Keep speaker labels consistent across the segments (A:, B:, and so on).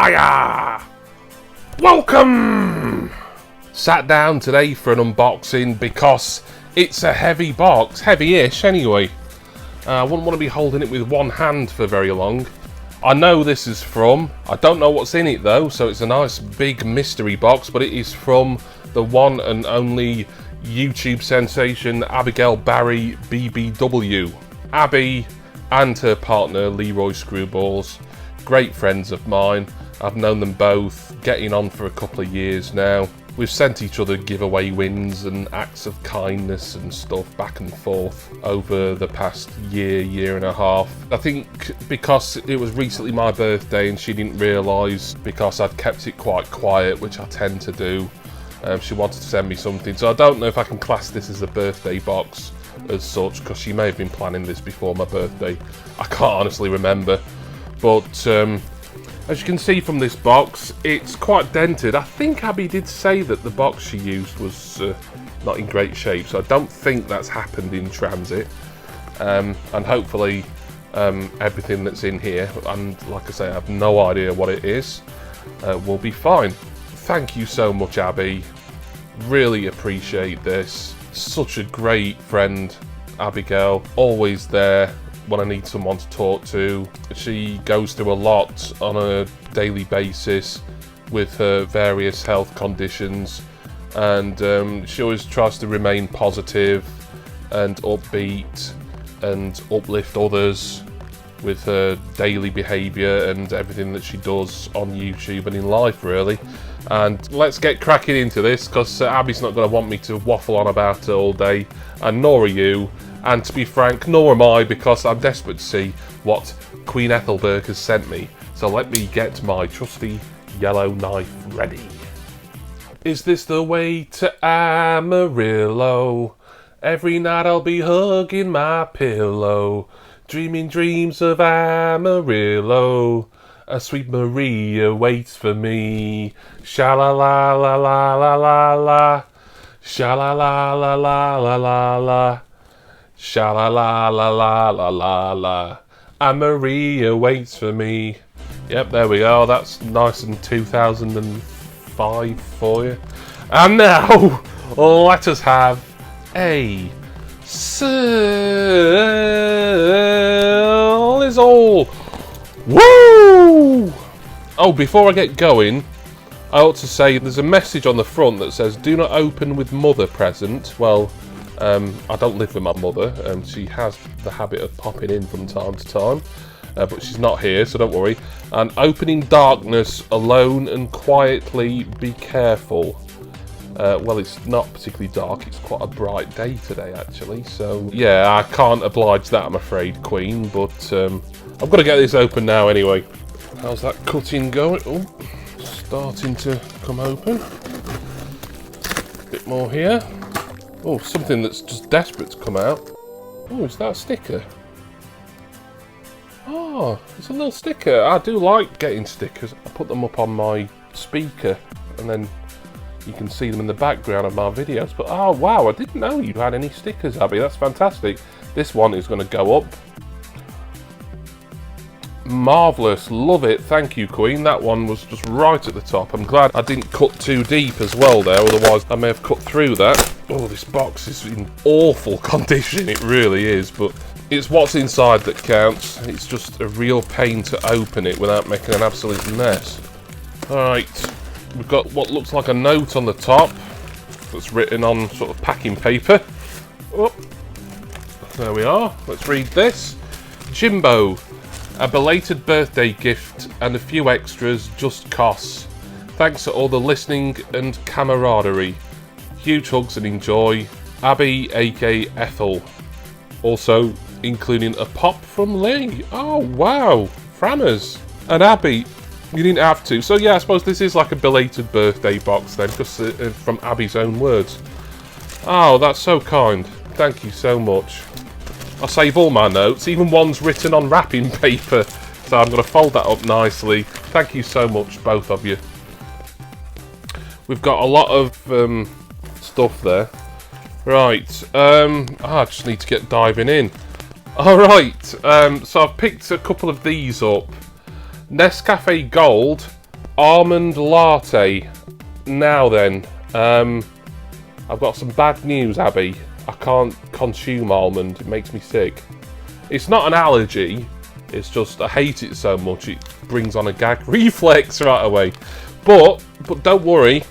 A: Hiya! Welcome! Sat down today for an unboxing because it's a heavy box, heavy-ish anyway. I wouldn't want to be holding it with one hand for very long. I know this is from, I don't know what's in it though, so it's a nice big mystery box, but it is from the one and only YouTube sensation Abigail Barry BBW. Abby and her partner Leroy Screwballs, great friends of mine. I've known them both, getting on for a couple of years now. We've sent each other giveaway wins and acts of kindness and stuff back and forth over the past year and a half. I think because it was recently my birthday and she didn't realise, because I'd kept it quite quiet, which I tend to do, she wanted to send me something. So I don't know if I can class this as a birthday box as such, because she may have been planning this before my birthday. I can't honestly remember. But as you can see from this box, it's quite dented. I think Abby did say that the box she used was not in great shape, so I don't think that's happened in transit. And hopefully everything that's in here, and like I say, I have no idea what it is, will be fine. Thank you so much, Abby. Really appreciate this. Such a great friend, Abigail. Always there when I need someone to talk to. She goes through a lot on a daily basis with her various health conditions, and she always tries to remain positive and upbeat and uplift others with her daily behaviour and everything that she does on YouTube and in life, really. And let's get cracking into this, because Abby's not going to want me to waffle on about it all day, and nor are you. And to be frank, nor am I, because I'm desperate to see what Queen Ethelberg has sent me. So let me get my trusty yellow knife ready. Is this the way to Amarillo? Every night I'll be hugging my pillow, dreaming dreams of Amarillo. A sweet Maria waits for me. Sha-la-la-la-la-la-la-la. Sha-la-la-la-la-la-la-la. Sha-la-la-la-la-la-la-la. And Maria waits for me. Yep, there we are. That's nice and 2005 for you. And now, let us have a Sizzle. Woo! Oh, before I get going, I ought to say there's a message on the front that says, "Do not open with mother present." Well, I don't live with my mother, and she has the habit of popping in from time to time, but she's not here, so don't worry. And opening darkness alone and quietly, be careful. Well, it's not particularly dark, it's quite a bright day today actually, so yeah, I can't oblige that, I'm afraid, Queen, but I've got to get this open now anyway. How's that cutting going? Oh, starting to come open. Bit more here. Oh, something that's just desperate to come out. Oh, is that a sticker? Oh, it's a little sticker. I do like getting stickers. I put them up on my speaker and then you can see them in the background of my videos. But oh wow, I didn't know you had any stickers, Abby. That's fantastic. This one is going to go up. Marvellous, love it, thank you, Queen. That one was just right at the top. I'm glad I didn't cut too deep as well there, otherwise I may have cut through that. Oh, this box is in awful condition, it really is, but it's what's inside that counts. It's just a real pain to open it without making an absolute mess. Alright, we've got what looks like a note on the top that's written on sort of packing paper. Oh, there we are, let's read this. Jimbo. A belated birthday gift and a few extras just costs. Thanks for all the listening and camaraderie. Huge hugs and enjoy. Abby, aka Ethel. Also, including a pop from Lee. Oh, wow. Franners. And Abby, you didn't have to. So yeah, I suppose this is like a belated birthday box then, because from Abby's own words. Oh, that's so kind. Thank you so much. I save all my notes, even ones written on wrapping paper. So I'm going to fold that up nicely. Thank you so much, both of you. We've got a lot of stuff there. Right, I just need to get diving in. Alright, so I've picked a couple of these up. Nescafe Gold almond latte. Now then, I've got some bad news, Abby. I can't consume almond. It makes me sick. It's not an allergy. It's just I hate it so much it brings on a gag reflex right away. But don't worry.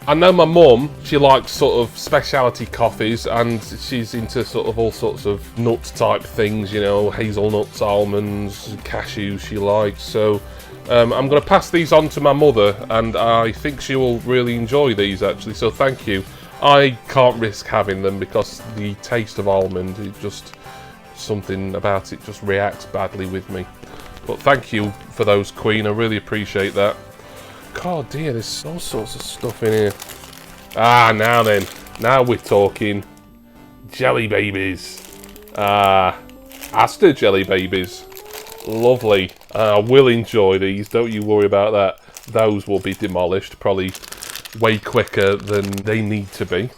A: I know my mum, she likes sort of specialty coffees, and she's into sort of all sorts of nut type things, you know, hazelnuts, almonds, cashews she likes. So I'm going to pass these on to my mother, and I think she will really enjoy these actually, so thank you. I can't risk having them because the taste of almond, it just, something about it just reacts badly with me. But thank you for those, Queen, I really appreciate that. God dear, there's all sorts of stuff in here. Ah, now then. Now we're talking. Jelly babies. Aster jelly babies. Lovely. I will enjoy these, don't you worry about that. Those will be demolished probably way quicker than they need to be.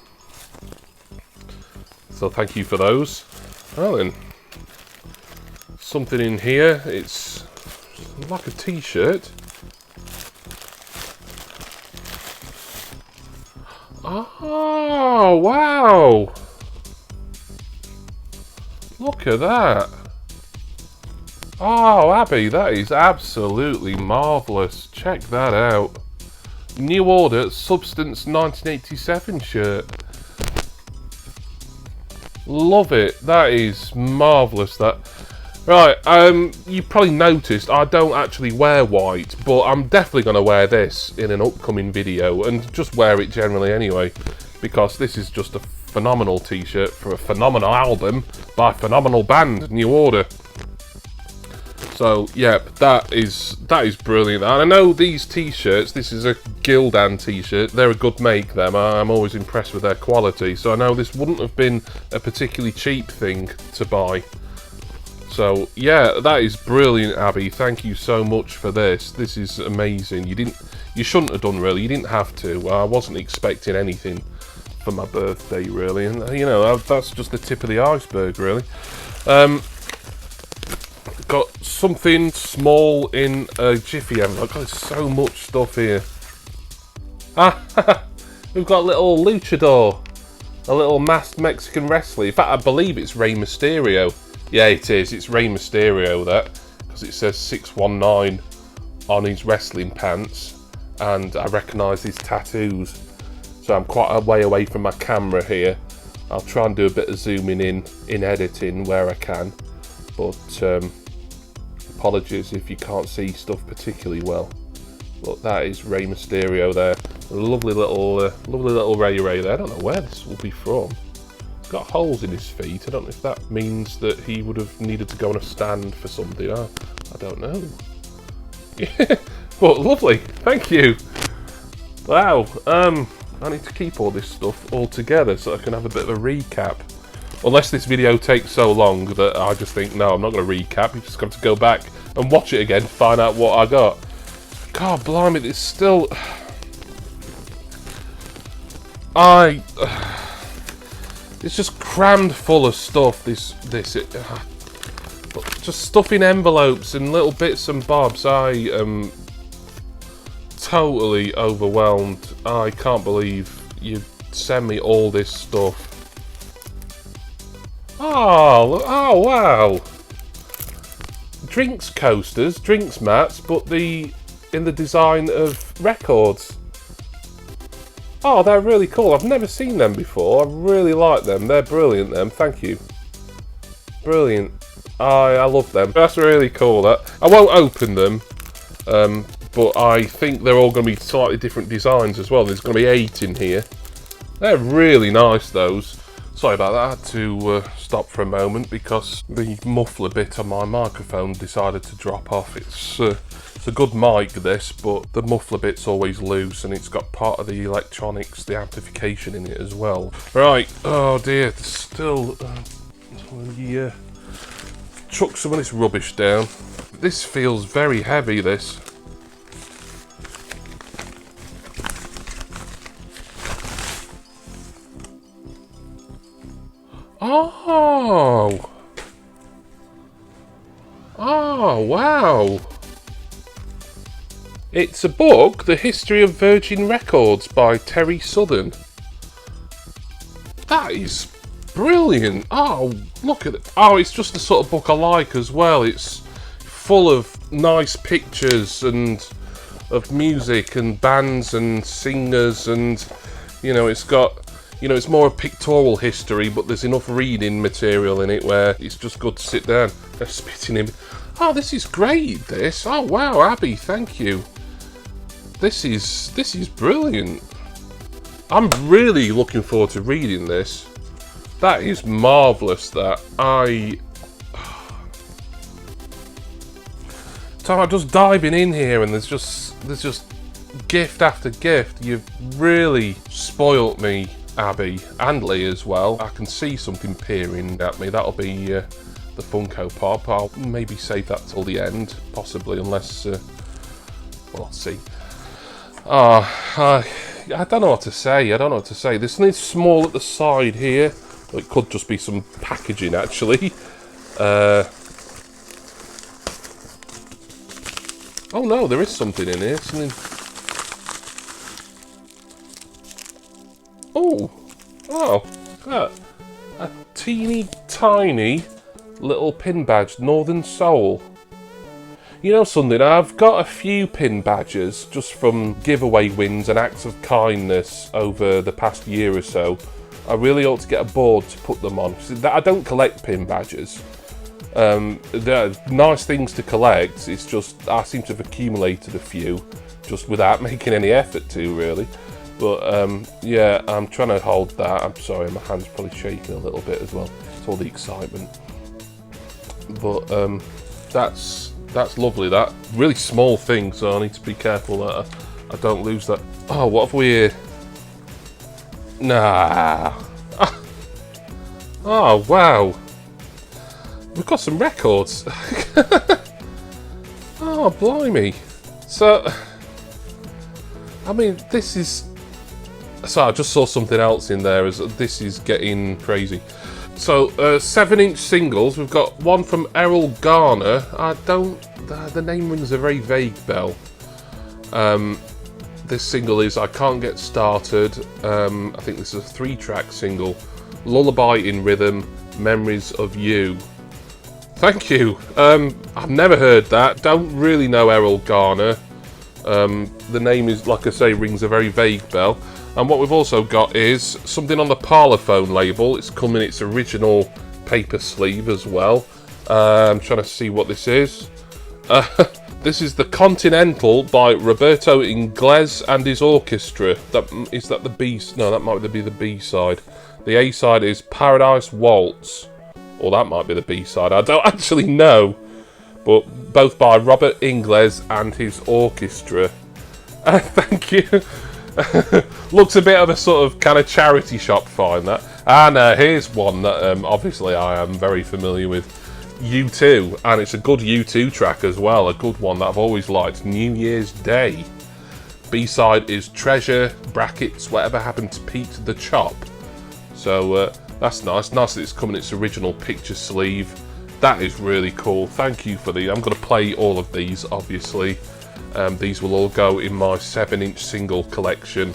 A: So thank you for those. Well then. Something in here. It's like a t-shirt. Oh, wow! Look at that! Oh, Abby, that is absolutely marvellous. Check that out. New Order Substance 1987 shirt. Love it. That is marvellous, that. Right, you probably noticed I don't actually wear white, but I'm definitely going to wear this in an upcoming video, and just wear it generally anyway, because this is just a phenomenal t-shirt for a phenomenal album by a phenomenal band, New Order. So, yeah, that is brilliant. And I know these t-shirts, this is a Gildan t-shirt, they're a good make, them. I'm always impressed with their quality, so I know this wouldn't have been a particularly cheap thing to buy. So yeah, that is brilliant, Abby. Thank you so much for this. This is amazing. You shouldn't have done, really. You didn't have to. I wasn't expecting anything for my birthday, really, and you know, that's just the tip of the iceberg, really. Got something small in a Jiffy envelope. Got so much stuff here. Ah, we've got a little luchador, a little masked Mexican wrestler. In fact, I believe it's Rey Mysterio. Yeah, it is. It's Rey Mysterio, that, because it says 619 on his wrestling pants, and I recognise his tattoos. So I'm quite a way away from my camera here. I'll try and do a bit of zooming in editing where I can, but apologies if you can't see stuff particularly well. But that is Rey Mysterio there. A lovely little Ray there. I don't know where this will be from. Got holes in his feet. I don't know if that means that he would have needed to go on a stand for something. I don't know. Yeah, but lovely. Thank you. Wow. I need to keep all this stuff all together so I can have a bit of a recap. Unless this video takes so long that I just think, no, I'm not going to recap. You've just got to go back and watch it again to find out what I got. God blimey, it's still... It's just crammed full of stuff, just stuff in envelopes and little bits and bobs. I am totally overwhelmed. I can't believe you send me all this stuff. Oh wow. Drinks coasters, drinks mats, but in the design of records. Oh, they're really cool. I've never seen them before. I really like them. They're brilliant, them. Thank you. Brilliant. I love them. That's really cool. I won't open them, but I think they're all going to be slightly different designs as well. There's going to be 8 in here. They're really nice, those. Sorry about that. I had to stop for a moment because the muffler bit on my microphone decided to drop off. It's a good mic, this, but the muffler bit's always loose and it's got part of the electronics, the amplification in it as well. Right, oh dear, there's still... yeah. Chuck some of this rubbish down. This feels very heavy, this. Oh! Oh, wow! It's a book, The History of Virgin Records by Terry Southern. That is brilliant. Oh, look at it. Oh, it's just the sort of book I like as well. It's full of nice pictures and of music and bands and singers, and you know, it's got, you know, it's more a pictorial history, but there's enough reading material in it where it's just good to sit down. They're spitting him. Oh, this is great, this. Oh, wow, Abby, thank you. This is brilliant. I'm really looking forward to reading this. That is marvellous, that. So I'm just diving in here, and there's just gift after gift. You've really spoilt me, Abby, and Lee as well. I can see something peering at me. That'll be the Funko Pop. I'll maybe save that till the end, possibly, unless... well, I'll see. I don't know what to say. I don't know what to say. There's something small at the side here. It could just be some packaging, actually. Oh no, there is something in here. Something. Oh, a teeny tiny little pin badge, Northern Soul. You know something, I've got a few pin badges just from giveaway wins and acts of kindness over the past year or so. I really ought to get a board to put them on. I don't collect pin badges. They're nice things to collect, it's just I seem to have accumulated a few just without making any effort to, really. But yeah, I'm trying to hold that. I'm sorry, my hand's probably shaking a little bit as well. It's all the excitement. But that's lovely. That really small thing, so I need to be careful that I don't lose that. Oh, what have we here? Nah. Oh, wow. We've got some records. Oh, blimey. So, I mean, this is... So I just saw something else in there. As this is getting crazy. So, 7-inch singles. We've got one from Errol Garner. I don't... The name rings a very vague bell. This single is I Can't Get Started. I think this is a 3-track single. Lullaby in Rhythm, Memories of You. Thank you. I've never heard that. Don't really know Errol Garner. The name is, like I say, rings a very vague bell. And what we've also got is something on the Parlophone label. It's come in its original paper sleeve as well. I'm trying to see what this is. This is the Continental by Roberto Inglés and his orchestra. Is that the B? No, that might be the B side. The A side is Paradise Waltz. Or that might be the B side. I don't actually know. But both by Robert Inglés and his orchestra. Thank you. Looks a bit of a sort of kind of charity shop find, that. And here's one that obviously I am very familiar with. U2, and it's a good U2 track as well, a good one that I've always liked, New Year's Day. B-side is Treasure, brackets, Whatever Happened to Pete the Chop. So that's nice that it's come in its original picture sleeve. That is really cool. Thank you for the... I'm going to play all of these, obviously. These will all go in my 7-inch single collection.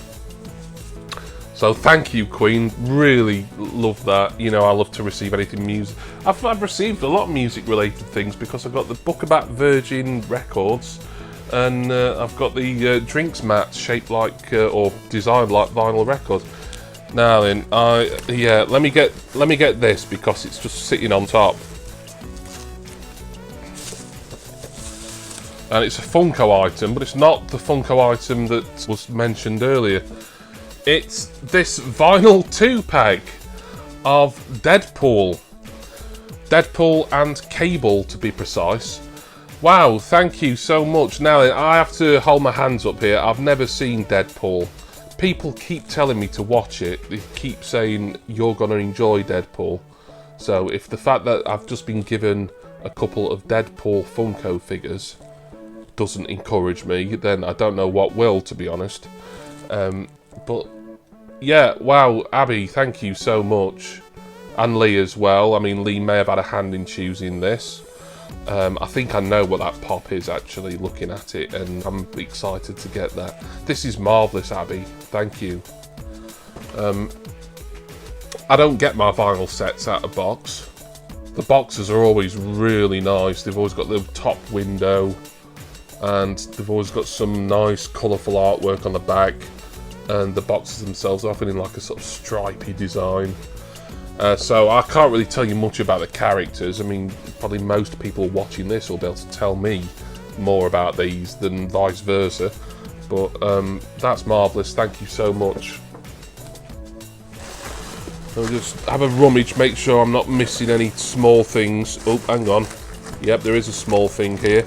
A: So thank you, Queen. Really love that. You know, I love to receive anything music. I've received a lot of music-related things because I've got the book about Virgin Records, and I've got the drinks mats shaped like or designed like vinyl records. Now then, yeah, let me get this because it's just sitting on top, and it's a Funko item, but it's not the Funko item that was mentioned earlier. It's this vinyl 2-pack of Deadpool. Deadpool and Cable, to be precise. Wow, thank you so much. Now, I have to hold my hands up here. I've never seen Deadpool. People keep telling me to watch it. They keep saying, you're going to enjoy Deadpool. So, if the fact that I've just been given a couple of Deadpool Funko figures doesn't encourage me, then I don't know what will, to be honest. But yeah, wow, Abby, thank you so much. And Lee as well. I mean, Lee may have had a hand in choosing this. I think I know what that pop is actually, looking at it, and I'm excited to get that. This is marvellous, Abby. Thank you. I don't get my vinyl sets out of box. The boxes are always really nice. They've always got the top window, and they've always got some nice colourful artwork on the back, and the boxes themselves are often in like a sort of stripy design. So I can't really tell you much about the characters. I mean, probably most people watching this will be able to tell me more about these than vice versa. But that's marvellous. Thank you so much. I'll just have a rummage, make sure I'm not missing any small things. Oh, hang on. Yep, there is a small thing here.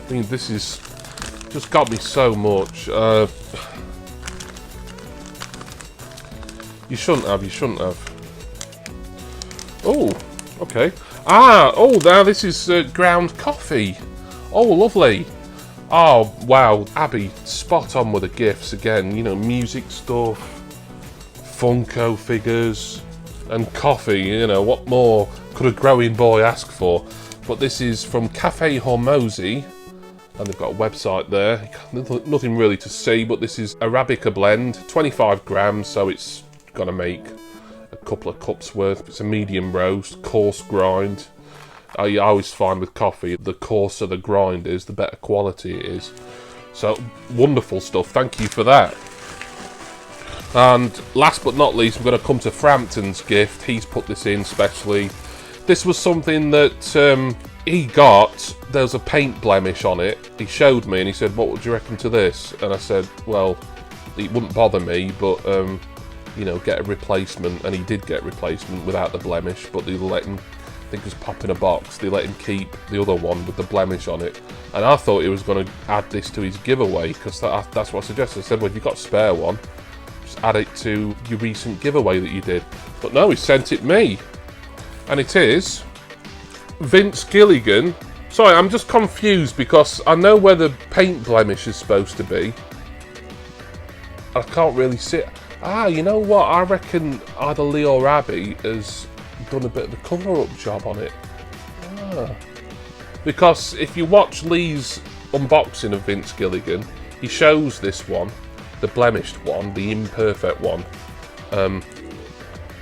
A: I mean, this is just got me so much. You shouldn't have. Oh, okay. Oh, now this is ground coffee. Oh, lovely. Oh, wow. Abby, spot on with the gifts again. You know, music stuff, Funko figures, and coffee. You know, what more could a growing boy ask for? But this is from Cafe Hormozy. And they've got a website there. Nothing really to see, but this is Arabica blend, 25 grams, so it's gonna make a couple of cups worth. It's a medium roast, coarse grind. I always find with coffee, the coarser the grind is, the better quality it is. So, wonderful stuff. Thank you for that. And last but not least, we're going to come to Frampton's gift. He's put this in specially. This was something that he got. There's a paint blemish on it. He showed me and he said, "What would you reckon to this?" And I said, well, it wouldn't bother me, but you know, get a replacement. And he did get a replacement without the blemish, but they let him, I think it was pop in a box, they let him keep the other one with the blemish on it. And I thought he was going to add this to his giveaway, because that's what I suggested. I said, well, if you've got a spare one, just add it to your recent giveaway that you did. But no, he sent it me. And it is Vince Gilligan. Sorry, I'm just confused because I know where the paint blemish is supposed to be. I can't really see it. You know what? I reckon either Lee or Abby has done a bit of a cover-up job on it. Because if you watch Lee's unboxing of Vince Gilligan, he shows this one, the blemished one, the imperfect one,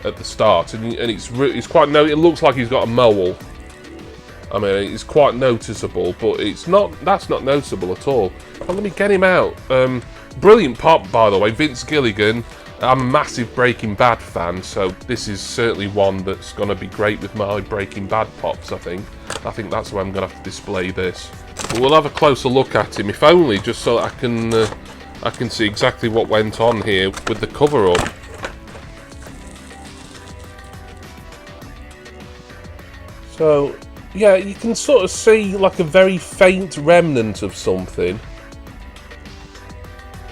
A: at the start, and it's quite it looks like he's got a mole. I mean, it's quite noticeable, but that's not noticeable at all. Well, let me get him out. Brilliant pop, by the way, Vince Gilligan. I'm a massive Breaking Bad fan, so this is certainly one that's going to be great with my Breaking Bad pops, I think. I think that's why I'm going to have to display this. But we'll have a closer look at him, if only just so that I can see exactly what went on here with the cover-up. So, yeah, you can sort of see like a very faint remnant of something.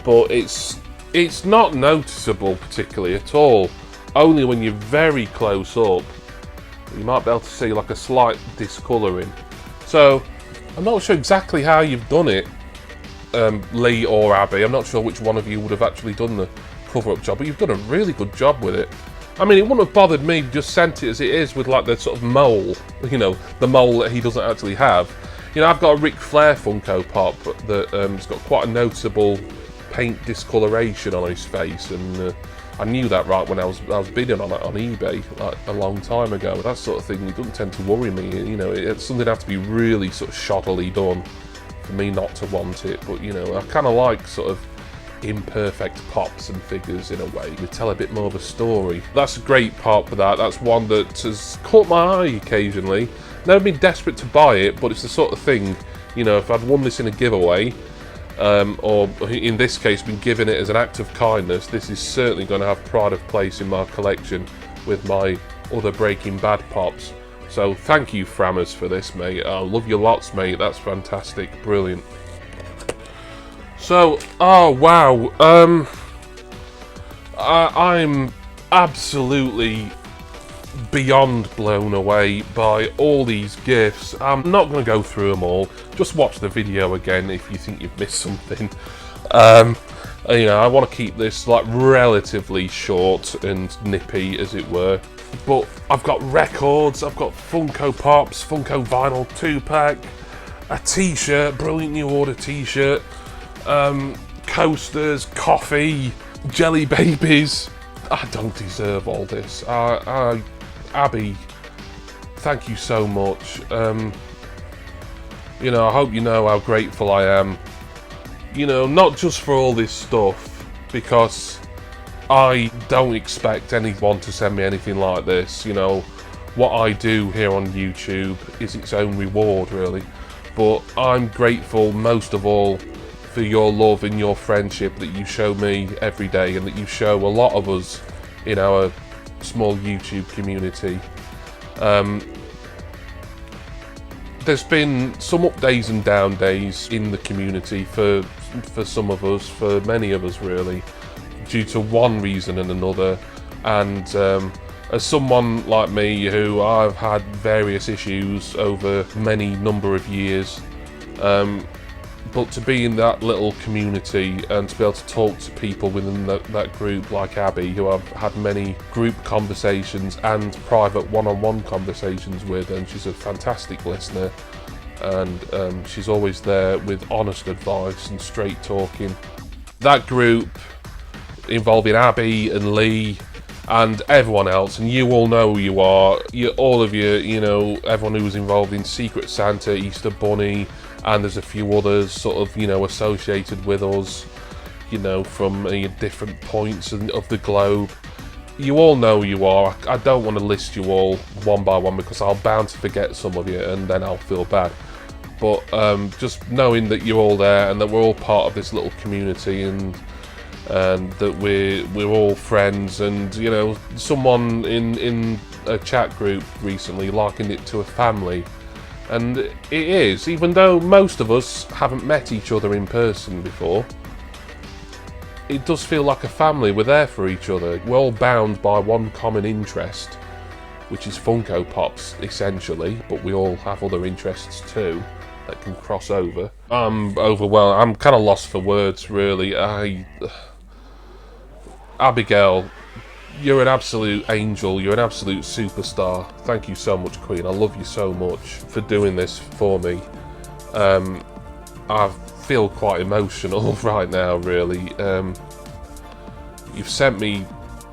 A: But it's not noticeable particularly at all. Only when you're very close up, you might be able to see like a slight discolouring. So, I'm not sure exactly how you've done it, Lee or Abby. I'm not sure which one of you would have actually done the cover-up job, but you've done a really good job with it. I mean, it wouldn't have bothered me if you just sent it as it is with like the sort of mole, you know, the mole that he doesn't actually have. You know, I've got a Ric Flair Funko Pop that has got quite a noticeable paint discoloration on his face, and I knew that right when I was bidding on it on eBay like a long time ago. That sort of thing, it doesn't tend to worry me. You know, it's something that has to be really sort of shoddily done for me not to want it. But you know, I kind of like sort of imperfect pops and figures in a way. They tell a bit more of a story. That's a great pop for that. That's one that has caught my eye occasionally. Never been desperate to buy it, but it's the sort of thing, you know, if I'd won this in a giveaway, or in this case been given it as an act of kindness, this is certainly going to have pride of place in my collection with my other Breaking Bad pops. So thank you, Frammers, for this, mate. I love you lots, mate. That's fantastic. Brilliant. So, oh wow, I'm absolutely beyond blown away by all these gifts. I'm not going to go through them all. Just watch the video again if you think you've missed something. You know, I want to keep this like relatively short and nippy, as it were. But I've got records, I've got Funko Pops, Funko Vinyl 2-pack, a t-shirt, brilliant new order t-shirt, coasters, coffee, jelly babies. I don't deserve all this. Abby, thank you so much. You know, I hope you know how grateful I am. You know, not just for all this stuff, because I don't expect anyone to send me anything like this. You know, what I do here on YouTube is its own reward, really. But I'm grateful most of all for your love and your friendship that you show me every day, and that you show a lot of us in our small YouTube community. There's been some up days and down days in the community for some of us, for many of us really, due to one reason and another. And as someone like me, who I've had various issues over many number of years, but to be in that little community and to be able to talk to people within that group like Abby, who I've had many group conversations and private one-on-one conversations with, and she's a fantastic listener, and she's always there with honest advice and straight talking. That group involving Abby and Lee and everyone else, and you all know who you are, all of you, you know, everyone who was involved in Secret Santa, Easter Bunny, and there's a few others sort of, you know, associated with us, you know, from different points of the globe. You all know who you are. I don't want to list you all one by one, because I'll bound to forget some of you and then I'll feel bad. But just knowing that you're all there and that we're all part of this little community, and that we're all friends, and you know, someone in a chat group recently likened it to a family. And it is, even though most of us haven't met each other in person before, it does feel like a family. We're there for each other. We're all bound by one common interest, which is Funko Pops, essentially, but we all have other interests too that can cross over. I'm overwhelmed. I'm kind of lost for words, really. Abigail, you're an absolute angel, you're an absolute superstar. Thank you so much, Queen. I love you so much for doing this for me. I feel quite emotional right now, really. You've sent me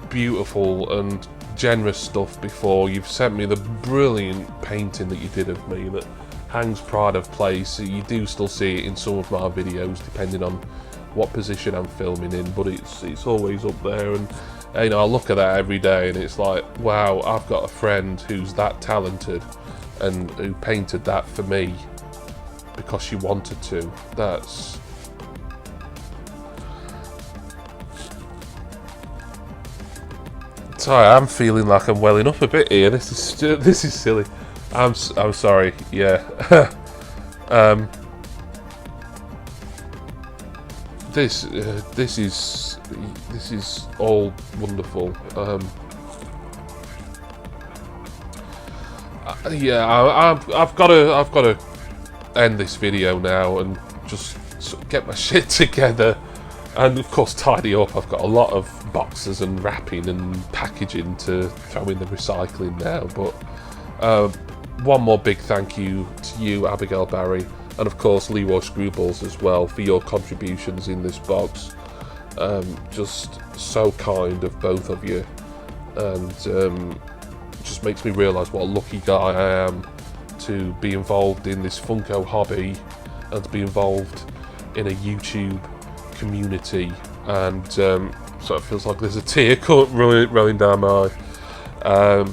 A: beautiful and generous stuff before. You've sent me the brilliant painting that you did of me that hangs pride of place. You do still see it in some of my videos, depending on what position I'm filming in, but it's always up there. And you know, I look at that every day and it's like, wow, I've got a friend who's that talented and who painted that for me because she wanted to. That's... Sorry, I'm feeling like I'm welling up a bit here. This is silly. I'm sorry. Yeah. This is all wonderful. Yeah, I've got to end this video now and just sort of get my shit together, and of course tidy up. I've got a lot of boxes and wrapping and packaging to throw in the recycling now. But one more big thank you to you, Abigail Barry, and of course Leroy Screwballs as well, for your contributions in this box. Just so kind of both of you, and just makes me realise what a lucky guy I am to be involved in this Funko hobby and to be involved in a YouTube community. And so it feels like there's a tear rolling down my eye.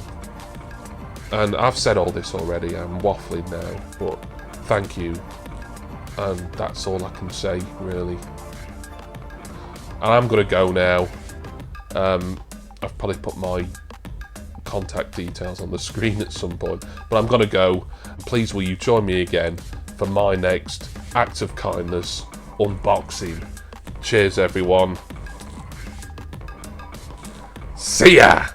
A: And I've said all this already, I'm waffling now, but thank you, and that's all I can say, really. And I'm gonna go now. I've probably put my contact details on the screen at some point, but I'm gonna go. Please will you join me again for my next act of kindness unboxing. Cheers everyone. See ya!